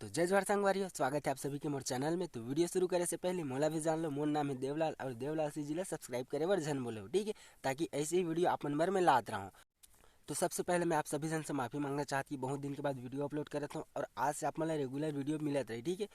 तो जय जवाहर संगवारी हो, स्वागत है आप सभी के मोर चैनल में। तो वीडियो शुरू करे से पहले मोला भी जान लो, मोर नाम है देवलाल और देवलाल से जिला सब्सक्राइब करे वर जन बोलो, ठीक है, ताकि ऐसी ही वीडियो आप मन भर में लात रहा हूँ। तो सबसे पहले मैं आप सभी जन से माफ़ी मांगना चाहती हूँ, बहुत दिन के बाद वीडियो अपलोड करता हूँ और आज से आप मतलब रेगुलर वीडियो मिलत रही, ठीक है।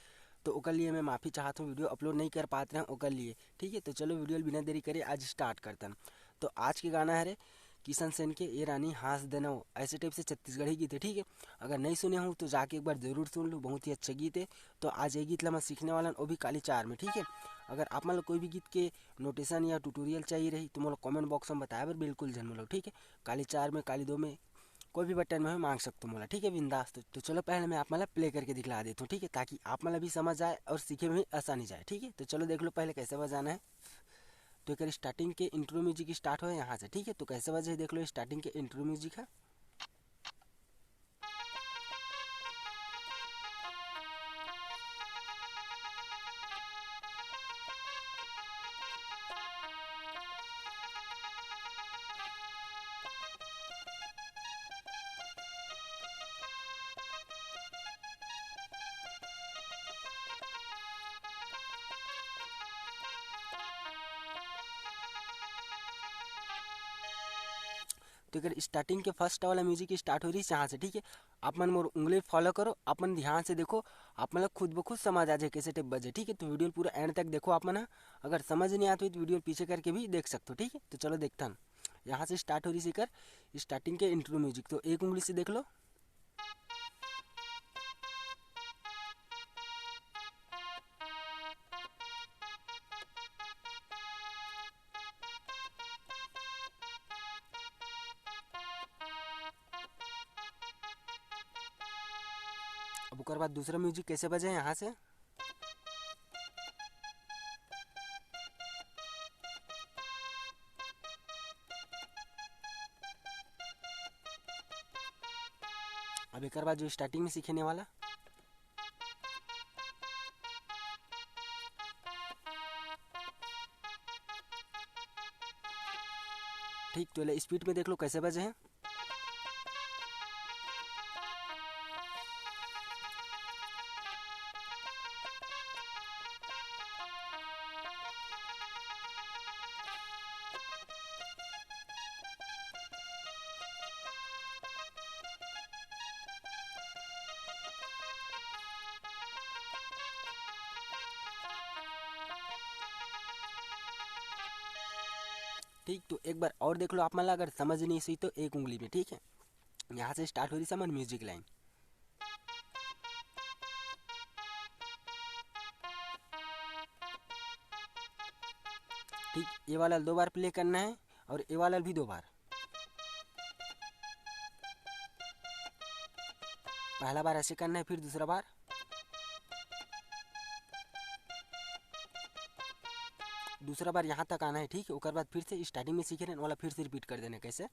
तो ओकर लिए मैं माफ़ी चाहता हूँ, वीडियो अपलोड नहीं कर पाते हैं ओकर लिए, ठीक है। तो चलो वीडियो बिना देरी करे आज स्टार्ट करता हूँ। तो आज के गाना है रे किशन सेन के ये रानी हंस देना हो, ऐसे टाइप से छत्तीसगढ़ी गीत है, ठीक है। अगर नहीं सुने हो तो जाके एक बार ज़रूर सुन लो, बहुत ही अच्छा गीत है। तो आज ये गीत ला मैं सीखने वाला हूँ, वो भी काली चार में, ठीक है। अगर आप मतलब कोई भी गीत के नोटेशन या ट्यूटोरियल चाहिए रही तो मोला कमेंट बॉक्स में बताया बर बिल्कुल जन मोलो, ठीक है। काली चार में काली दो में कोई भी बटन में मांग सकते हो मोला, ठीक है बिंदास। तो चलो पहले मैं आप मतलब प्ले करके दिखला देता हूँ, ठीक है, ताकि आप मतलब भी समझ आए और सीखे में भी आसानी जाए, ठीक है। तो चलो देख लो पहले कैसे बजाना है। तो एक स्टार्टिंग के इंट्रो म्यूजिक स्टार्ट हो यहाँ से, ठीक है। तो कैसे बजे देख लो, स्टार्टिंग के इंट्रो म्यूजिक है। तो अगर स्टार्टिंग के फर्स्ट वाला म्यूजिक स्टार्ट हो रही है यहाँ से, ठीक है। आप मन मोर उंगली फॉलो करो, आप मन ध्यान से देखो, आप मतलब खुद ब खुद समझ आ जाए कैसे टेप बजे, ठीक है। तो वीडियो पूरा एंड तक देखो आप मन। अगर समझ नहीं आती तो वीडियो पीछे करके भी देख सकते हो, ठीक है। तो चलो देखता हूँ, यहाँ से स्टार्ट हो रही सीकर स्टार्टिंग के इंट्रो म्यूजिक। तो एक उंगली से देख लो। अब उसके बाद दूसरा म्यूजिक कैसे बजे यहाँ से। अब एक बाद जो स्टार्टिंग में सीखने वाला, ठीक। तो स्पीड में देख लो कैसे बजे हैं। ठीक। तो एक बार और देख लो आप मतलब, अगर समझ नहीं सी तो एक उंगली में, ठीक है। यहाँ से स्टार्ट हो रही समझ म्यूजिक लाइन, ठीक। ये वाला दो बार प्ले करना है और ये वाला भी दो बार। पहला बार ऐसे करना है, फिर दूसरा बार, दूसरा बार यहाँ तक आना है, ठीक है। उसके बाद फिर से स्टार्टिंग में सीखे रहने वाला फिर से रिपीट कर देना कैसे,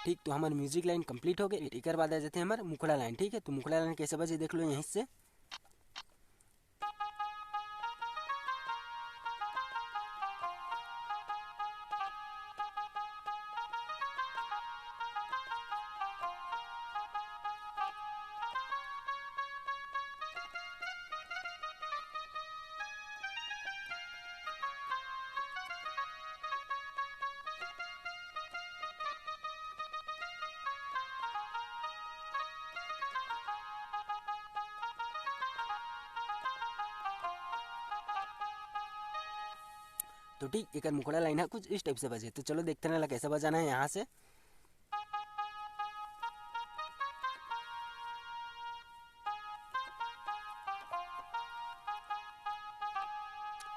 ठीक। तो हमारे म्यूजिक लाइन कंप्लीट हो गई। एक बाद आ जाते हैं हमारे मुखड़ा लाइन, ठीक है। तो मुखड़ा लाइन कैसे बजे देख लो यहीं से। तो ठीक, एक मुखड़ा लाइन है कुछ इस टाइप से बजे। तो चलो देखते ना कैसे बजाना है यहाँ से।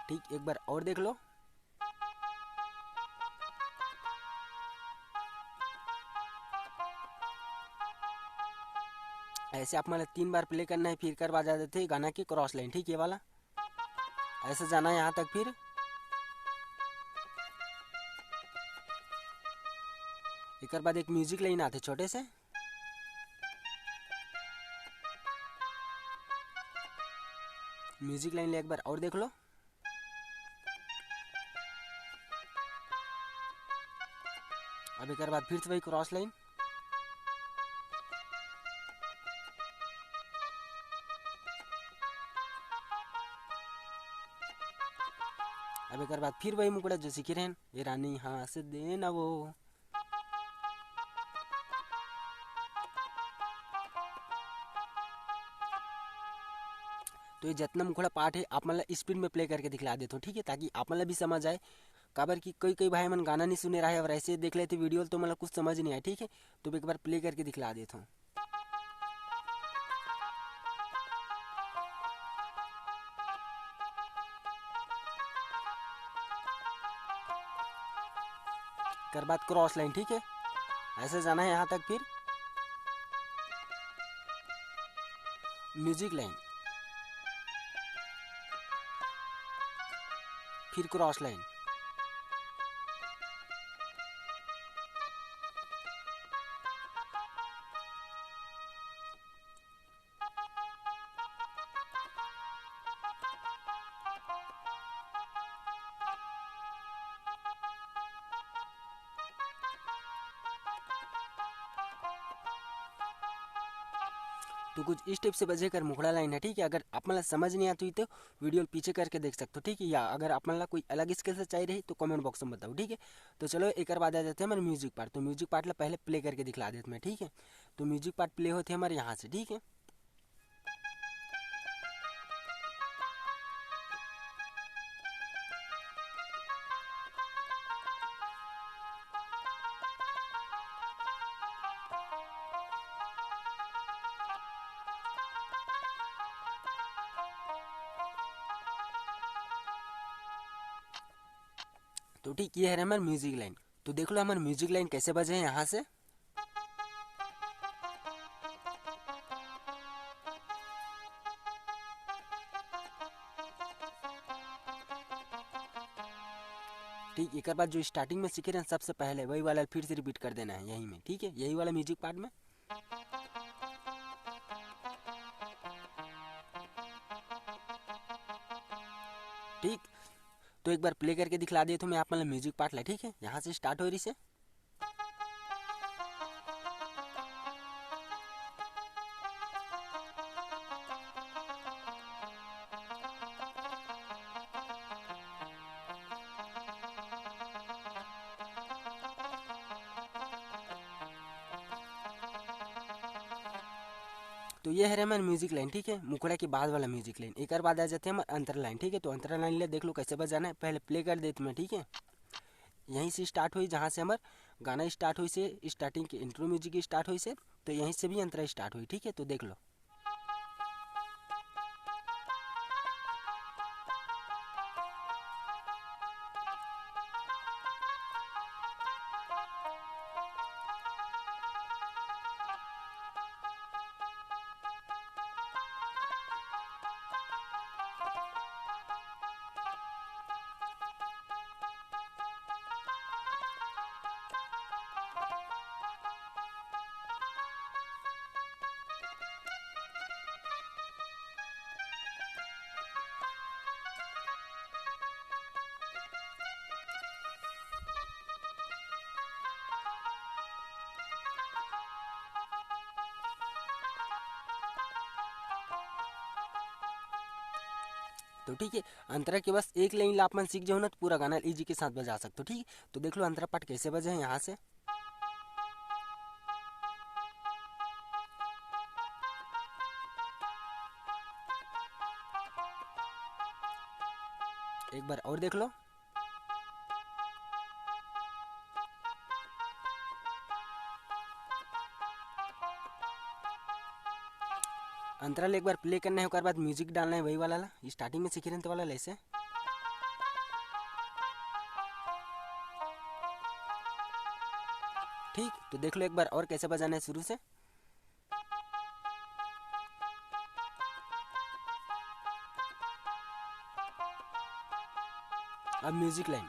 ठीक, एक बार और देख लो। ऐसे आप मतलब 3 बार प्ले करना है, फिर कर बजा देते हैं गाना की क्रॉस लाइन, ठीक। ये वाला ऐसे जाना है यहाँ तक, फिर एक बाद एक म्यूजिक लाइन आते छोटे से, म्यूजिक लाइन ले एक बार और देख लो। अब एक बाद फिर से वही क्रॉस लाइन, अब एक बाद फिर वही मुकड़ा जो सीखे रहन, ये रानी हंस देना वो। तो ये जितना मुखड़ा पार्ट है आप मतलब स्पीड में प्ले करके दिखला देते हो, ठीक है, ताकि आप मतलब भी समझ आए। काबर की कई कई भाई मन गाना नहीं सुने रहे और ऐसे देख लेते वीडियो तो मतलब कुछ समझ नहीं आए, ठीक है। तो एक बार प्ले करके दिखला देता हूँ। कर बाद क्रॉस लाइन, ठीक है, ऐसे जाना है यहाँ तक, फिर म्यूजिक लाइन, फिर क्रॉस लाइन, तो कुछ इस टाइप से बजे कर मुखड़ा लाइन है, ठीक है। अगर आप मतलब समझ नहीं आती तो वीडियो पीछे करके देख सकते हो, ठीक है। या अगर आप मतलब कोई अलग स्किल से चाहिए रही तो कमेंट बॉक्स में बताओ, ठीक है। तो चलो एक बाद आ जाते हैं हमारे म्यूजिक पार्ट। तो म्यूजिक पार्ट पहले प्ले करके दिखला देते मैं, ठीक है। तो म्यूजिक पार्ट प्ले होते हैं हमारे यहाँ से, ठीक है। तो ठीक ये है हमारे म्यूजिक लाइन। तो देख लो हमारे म्यूजिक लाइन कैसे बजे हैं यहाँ से। ठीक एक बाद जो स्टार्टिंग में सीखे रहे हैं सबसे पहले वही वाला फिर से रिपीट कर देना है यहीं में, ठीक है, यही वाला म्यूजिक पार्ट में। ठीक तो एक बार प्ले करके दिखला दिए तो मैं आप मतलब म्यूजिक पार्ट ला, ठीक है, यहाँ से स्टार्ट हो रही से। तो ये है हमारे म्यूजिक लाइन, ठीक है, मुखड़ा के बाद वाला म्यूजिक लाइन। एक बाद आ जाते हैं हमारे अंतर लाइन, ठीक है। तो अंतर लाइन ले देख लो कैसे बजाना है, पहले प्ले कर देते मैं, ठीक है। यहीं से स्टार्ट हुई जहाँ से हमारा गाना स्टार्ट हुई से, स्टार्टिंग की इंट्रो म्यूजिक स्टार्ट हुई से, तो यहीं से भी अंतरा स्टार्ट हुई, ठीक है। तो देख लो। तो ठीक है, अंतरा के बस एक लाइन आप मन सीख जाओ ना तो पूरा गाना इजी के साथ बजा सकते हो, ठीक है। तो देख लो अंतरा पार्ट कैसे बजे हैं यहाँ से। एक बार और देख लो। अंतराल एक बार प्ले करना है, उसके बाद म्यूजिक डालना है वही वाला ला, स्टार्टिंग में सीखे रहते वाला ऐसे। ठीक तो देख लो एक बार और कैसे बजाना है शुरू से। अब म्यूजिक लाइन,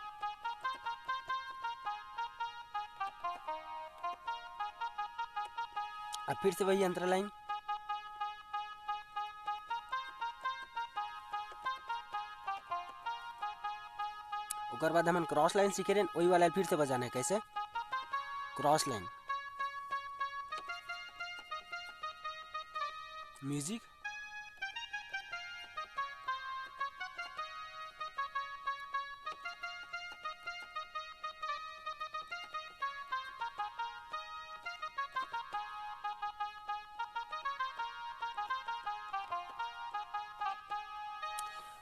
अब फिर से वही अंतरा लाइन, उसके बाद हम क्रॉस लाइन सीखे रहे वही वाला फिर से बजाना है कैसे। क्रॉस लाइन, म्यूजिक,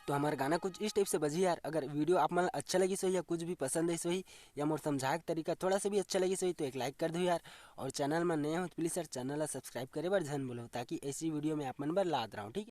तो हमारा गाना कुछ इस टाइप से बजी यार। अगर वीडियो आप मन अच्छा लगी सही या कुछ भी पसंद है सही या मोर समझाए के तरीका थोड़ा सा भी अच्छा लगी सही तो एक लाइक कर दो यार। और चैनल में नए हो तो प्लीज़ यार चैनल ला सब्सक्राइब करे बर झन बोलो, ताकि ऐसी वीडियो में आप मन बर लात रहा हूँ, ठीक है।